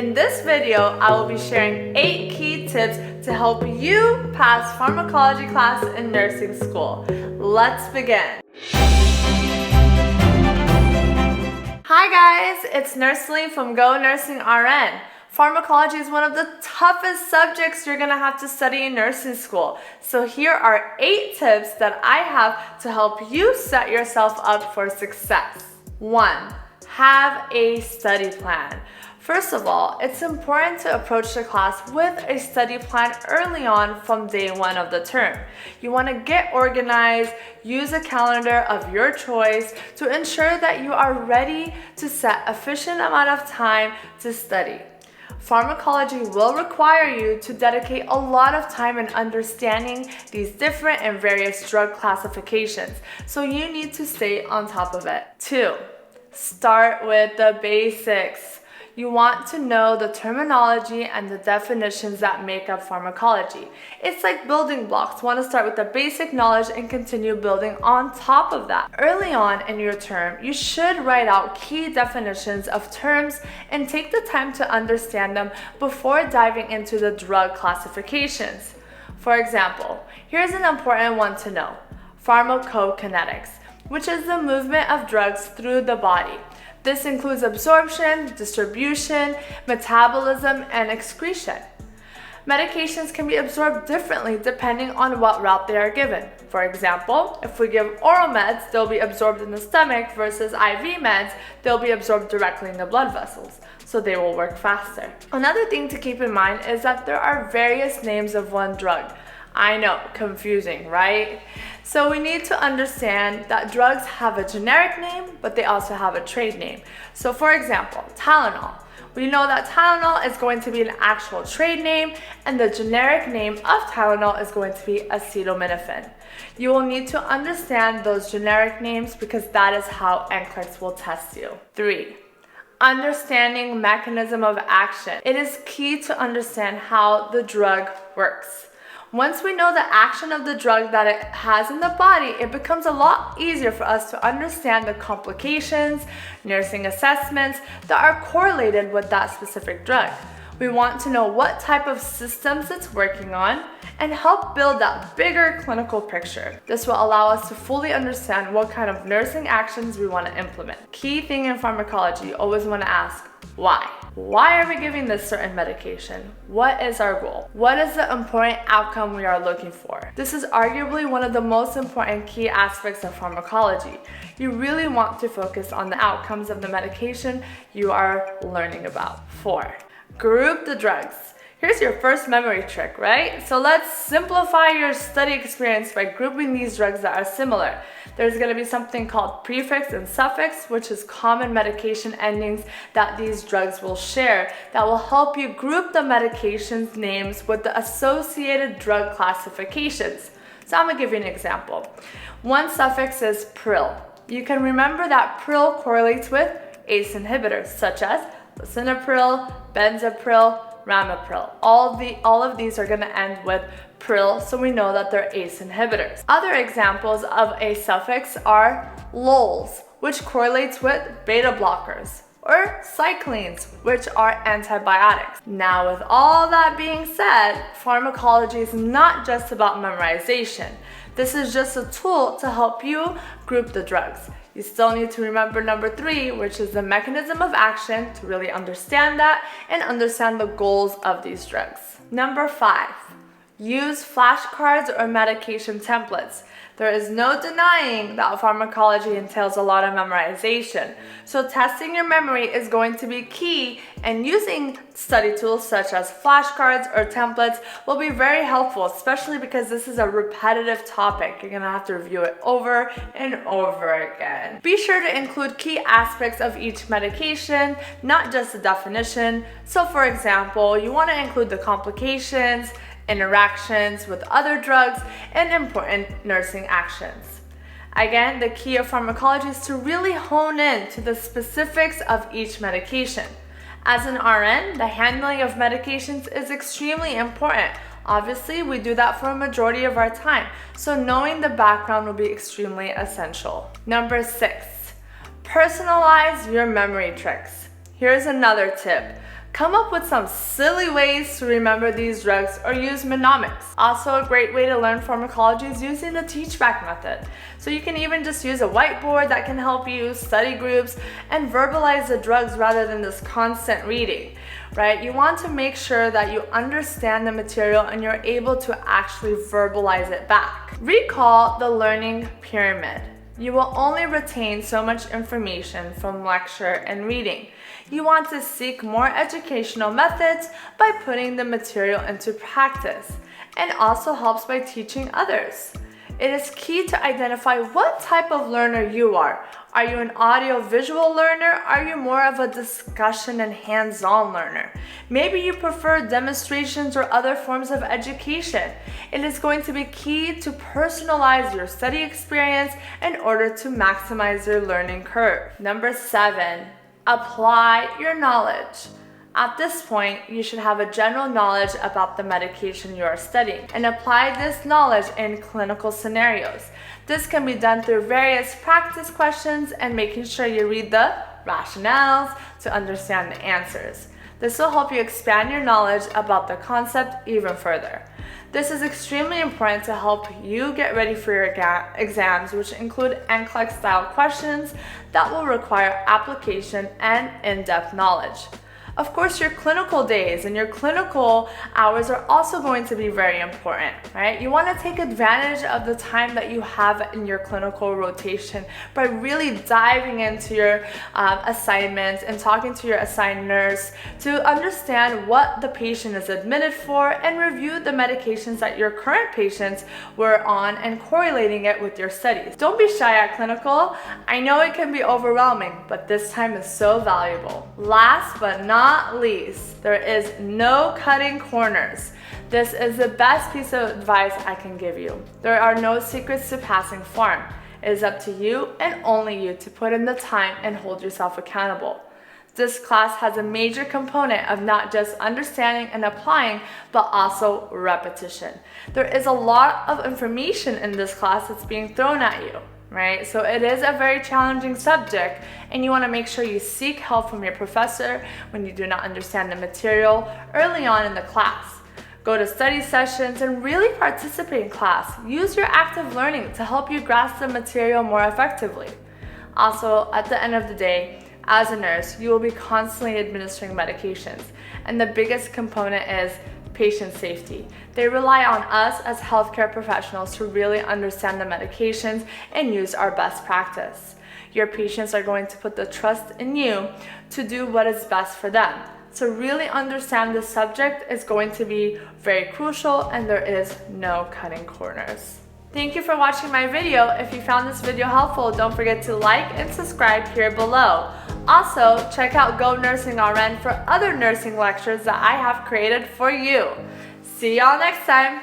In this video, I will be sharing 8 key tips to help you pass pharmacology class in nursing school. Let's begin. Hi guys, it's Nurse Aleen from Go Nursing RN. Pharmacology is one of the toughest subjects you're going to have to study in nursing school. So here are 8 tips that I have to help you set yourself up for success. 1. Have a study plan. First of all, it's important to approach the class with a study plan early on from day 1 of the term. You want to get organized, use a calendar of your choice to ensure that you are ready to set a sufficient amount of time to study. Pharmacology will require you to dedicate a lot of time in understanding these different and various drug classifications, so you need to stay on top of it. 2. Start with the basics. You want to know the terminology and the definitions that make up pharmacology. It's like building blocks. You want to start with the basic knowledge and continue building on top of that. Early on in your term, you should write out key definitions of terms and take the time to understand them before diving into the drug classifications. For example, here's an important one to know: pharmacokinetics, which is the movement of drugs through the body. This includes absorption, distribution, metabolism, and excretion. Medications can be absorbed differently depending on what route they are given. For example, if we give oral meds, they'll be absorbed in the stomach versus IV meds, they'll be absorbed directly in the blood vessels, so they will work faster. Another thing to keep in mind is that there are various names of one drug. I know, confusing, right? So we need to understand that drugs have a generic name, but they also have a trade name. So for example, Tylenol. We know that Tylenol is going to be an actual trade name, and the generic name of Tylenol is going to be acetaminophen. You will need to understand those generic names because that is how NCLEX will test you. 3. Understanding mechanism of action. It is key to understand how the drug works. Once we know the action of the drug that it has in the body, it becomes a lot easier for us to understand the complications, nursing assessments that are correlated with that specific drug. We want to know what type of systems it's working on and help build that bigger clinical picture. This will allow us to fully understand what kind of nursing actions we want to implement. Key thing in pharmacology, you always want to ask, why? Why are we giving this certain medication? What is our goal? What is the important outcome we are looking for? This is arguably one of the most important key aspects of pharmacology. You really want to focus on the outcomes of the medication you are learning about. 4. Group the drugs. Here's your first memory trick, right? So let's simplify your study experience by grouping these drugs that are similar. There's going to be something called prefix and suffix, which is common medication endings that these drugs will share that will help you group the medication's names with the associated drug classifications. So I'm going to give you an example. One suffix is pril. You can remember that pril correlates with ACE inhibitors such as lisinopril, benzapril, ramipril. All of these are going to end with pril, so we know that they're ACE inhibitors. Other examples of a suffix are lols, which correlates with beta blockers, or cyclines, which are antibiotics. Now, with all that being said, pharmacology is not just about memorization. This is just a tool to help you group the drugs. You still need to remember number 3, which is the mechanism of action, to really understand that and understand the goals of these drugs. Number 5, use flashcards or medication templates. There is no denying that pharmacology entails a lot of memorization. So testing your memory is going to be key, and using study tools such as flashcards or templates will be very helpful, especially because this is a repetitive topic. You're going to have to review it over and over again. Be sure to include key aspects of each medication, not just the definition. So for example, you want to include the complications, interactions with other drugs, and important nursing actions. Again, the key of pharmacology is to really hone in to the specifics of each medication. As an RN, the handling of medications is extremely important. Obviously, we do that for a majority of our time, so knowing the background will be extremely essential. Number 6, personalize your memory tricks. Here's another tip. Come up with some silly ways to remember these drugs or use mnemonics. Also, a great way to learn pharmacology is using the teach-back method. So you can even just use a whiteboard that can help you, study groups, and verbalize the drugs rather than this constant reading, right? You want to make sure that you understand the material and you're able to actually verbalize it back. Recall the learning pyramid. You will only retain so much information from lecture and reading. You want to seek more educational methods by putting the material into practice, and also helps by teaching others. It is key to identify what type of learner you are. Are you an audio-visual learner? Are you more of a discussion and hands-on learner? Maybe you prefer demonstrations or other forms of education. It is going to be key to personalize your study experience in order to maximize your learning curve. Number 7, apply your knowledge. At this point, you should have a general knowledge about the medication you are studying and apply this knowledge in clinical scenarios. This can be done through various practice questions and making sure you read the rationales to understand the answers. This will help you expand your knowledge about the concept even further. This is extremely important to help you get ready for your exams, which include NCLEX style questions that will require application and in-depth knowledge. Of course, your clinical days and your clinical hours are also going to be very important, right? You want to take advantage of the time that you have in your clinical rotation by really diving into your assignments and talking to your assigned nurse to understand what the patient is admitted for and review the medications that your current patients were on and correlating it with your studies. Don't be shy at clinical. I know it can be overwhelming, but this time is so valuable. Last but not least, there is no cutting corners. This is the best piece of advice I can give you. There are no secrets to passing Pharm. It is up to you and only you to put in the time and hold yourself accountable. This class has a major component of not just understanding and applying, but also repetition. There is a lot of information in this class that's being thrown at you, right? So it is a very challenging subject, and you want to make sure you seek help from your professor when you do not understand the material early on in the class. Go to study sessions and really participate in class. Use your active learning to help you grasp the material more effectively. Also, at the end of the day, as a nurse, you will be constantly administering medications, and the biggest component is patient safety. They rely on us as healthcare professionals to really understand the medications and use our best practice. Your patients are going to put the trust in you to do what is best for them. So really understand the subject is going to be very crucial, and there is no cutting corners. Thank you for watching my video. If you found this video helpful, don't forget to like and subscribe here below. Also, check out Go Nursing RN for other nursing lectures that I have created for you. See y'all next time.